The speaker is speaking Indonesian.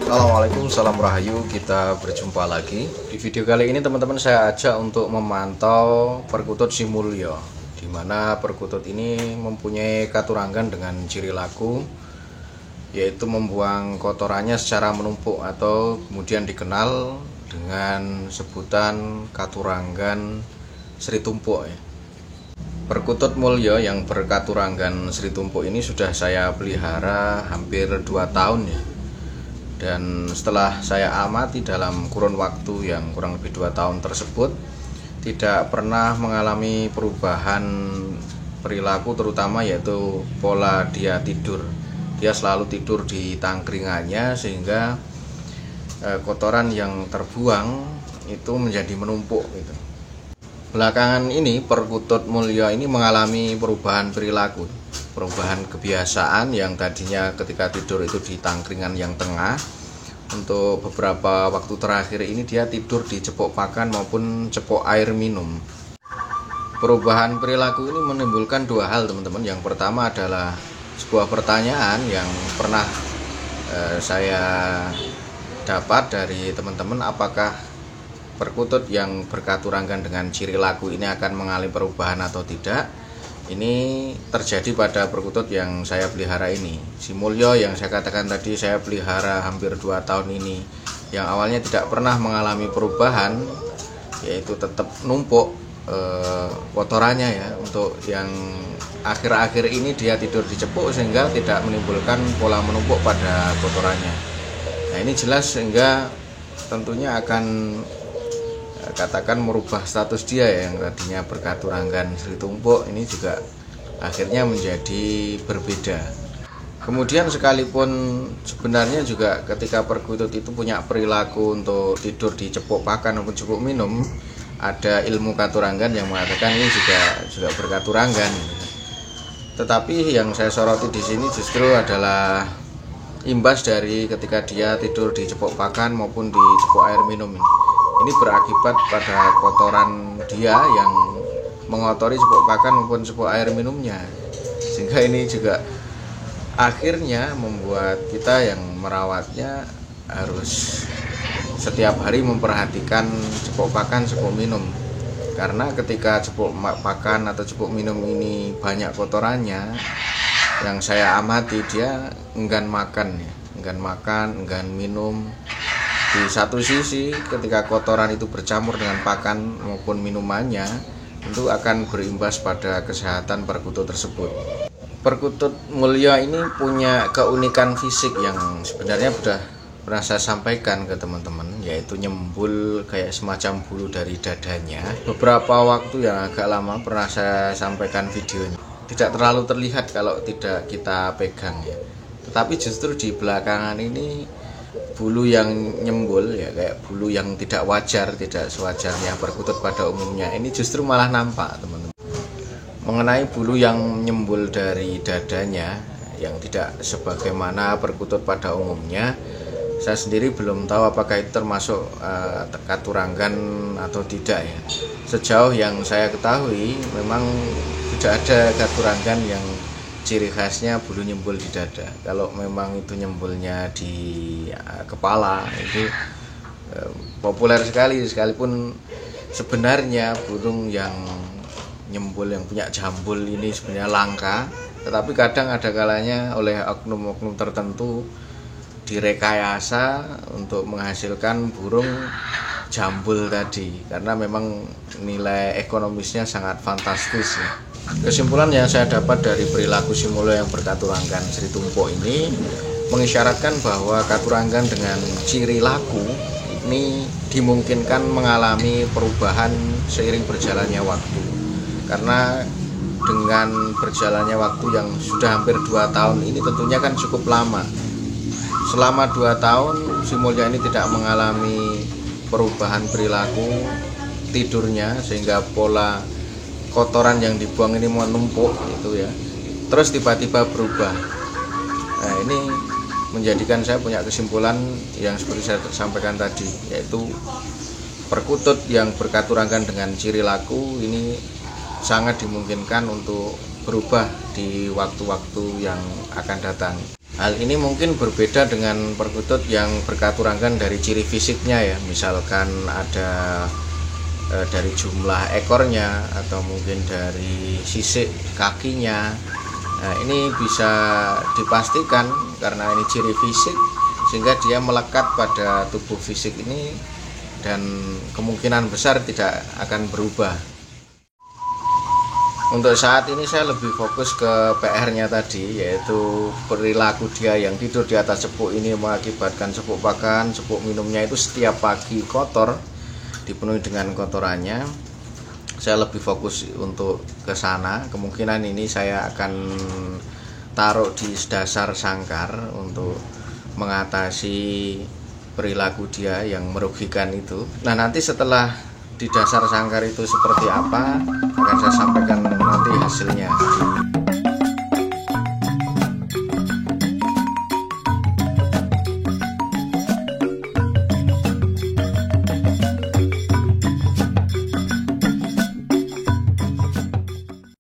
Assalamualaikum, salam rahayu. Kita berjumpa lagi. Di video kali ini teman-teman saya ajak untuk memantau perkutut Si Mulyo, di mana perkutut ini mempunyai katuranggan dengan ciri laku, yaitu membuang kotorannya secara menumpuk atau kemudian dikenal dengan sebutan katuranggan Sri Tumpuk ya. Perkutut Mulyo yang berkaturanggan Sri Tumpuk ini sudah saya pelihara hampir 2 tahun ya. Dan setelah saya amati dalam kurun waktu yang kurang lebih 2 tahun tersebut, tidak pernah mengalami perubahan perilaku, terutama yaitu pola dia tidur. Dia selalu tidur di tangkringannya, sehingga kotoran yang terbuang itu menjadi menumpuk gitu. Belakangan ini perkutut Mulyo ini mengalami perubahan perilaku, perubahan kebiasaan yang tadinya ketika tidur itu di tangkringan yang tengah. Untuk beberapa waktu terakhir ini dia tidur di cepok pakan maupun cepok air minum. Perubahan perilaku ini menimbulkan 2 hal teman-teman. Yang pertama adalah sebuah pertanyaan yang pernah saya dapat dari teman-teman, apakah perkutut yang berkaturanggan dengan ciri laku ini akan mengalami perubahan atau tidak. Ini terjadi pada perkutut yang saya pelihara ini, Si Mulyo yang saya katakan tadi saya pelihara hampir 2 tahun ini, yang awalnya tidak pernah mengalami perubahan, yaitu tetap numpuk kotorannya ya. Untuk yang akhir-akhir ini dia tidur di cepuk sehingga tidak menimbulkan pola menumpuk pada kotorannya. Nah ini jelas sehingga tentunya akan katakan merubah status dia yang tadinya berkaturanggan Sri Tumpuk, ini juga akhirnya menjadi berbeda. Kemudian sekalipun sebenarnya juga ketika perkutut itu punya perilaku untuk tidur di cepuk pakan maupun cepuk minum, ada ilmu katuranggan yang mengatakan ini juga berkaturanggan. Tetapi yang saya soroti di sini justru adalah imbas dari ketika dia tidur di cepuk pakan maupun di cepuk air minum ini berakibat pada kotoran dia yang mengotori cepuk pakan maupun cepuk air minumnya, sehingga ini juga akhirnya membuat kita yang merawatnya harus setiap hari memperhatikan cepuk pakan, cepuk minum. Karena ketika cepuk pakan atau cepuk minum ini banyak kotorannya, yang saya amati dia enggan makan ya, enggan minum. Di satu sisi ketika kotoran itu bercampur dengan pakan maupun minumannya, tentu akan berimbas pada kesehatan perkutut tersebut. Perkutut Mulyo ini punya keunikan fisik yang sebenarnya sudah pernah saya sampaikan ke teman-teman, yaitu nyembul kayak semacam bulu dari dadanya. Beberapa waktu yang agak lama pernah saya sampaikan videonya. Tidak terlalu terlihat kalau tidak kita pegang ya. Tetapi justru di belakangan ini bulu yang nyembul ya, kayak bulu yang tidak wajar, tidak sewajarnya perkutut pada umumnya, ini justru malah nampak teman-teman. Mengenai bulu yang nyembul dari dadanya yang tidak sebagaimana perkutut pada umumnya, saya sendiri belum tahu apakah itu termasuk katuranggan atau tidak ya. Sejauh yang saya ketahui memang tidak ada katuranggan yang ciri khasnya bulu nyembul di dada. Kalau memang itu nyembulnya di kepala, itu populer sekali, sekalipun sebenarnya burung yang nyembul yang punya jambul ini sebenarnya langka, tetapi kadang ada kalanya oleh oknum-oknum tertentu direkayasa untuk menghasilkan burung jambul tadi, karena memang nilai ekonomisnya sangat fantastis ya. Kesimpulan yang saya dapat dari perilaku Si Mulyo yang berkaturanggan Sri Tumpuk ini mengisyaratkan bahwa katuranggan dengan ciri laku ini dimungkinkan mengalami perubahan seiring berjalannya waktu. Karena dengan berjalannya waktu yang sudah hampir 2 tahun ini tentunya kan cukup lama. Selama 2 tahun Si Mulyo ini tidak mengalami perubahan perilaku tidurnya, sehingga pola kotoran yang dibuang ini menumpuk gitu ya, terus tiba-tiba berubah. Nah ini menjadikan saya punya kesimpulan yang seperti saya sampaikan tadi, yaitu perkutut yang berkaturanggan dengan ciri laku ini sangat dimungkinkan untuk berubah di waktu-waktu yang akan datang. Hal ini mungkin berbeda dengan perkutut yang berkaturangkan dari ciri fisiknya ya, misalkan ada dari jumlah ekornya atau mungkin dari sisik kakinya. Nah, ini bisa dipastikan karena ini ciri fisik sehingga dia melekat pada tubuh fisik ini dan kemungkinan besar tidak akan berubah. Untuk saat ini saya lebih fokus ke PR-nya tadi, yaitu perilaku dia yang tidur di atas cepuk ini mengakibatkan cepuk pakan, cepuk minumnya itu setiap pagi kotor, dipenuhi dengan kotorannya. Saya lebih fokus untuk ke sana. Kemungkinan ini saya akan taruh di dasar sangkar untuk mengatasi perilaku dia yang merugikan itu. Nah, nanti setelah di dasar sangkar itu seperti apa akan saya sampaikan nanti hasilnya.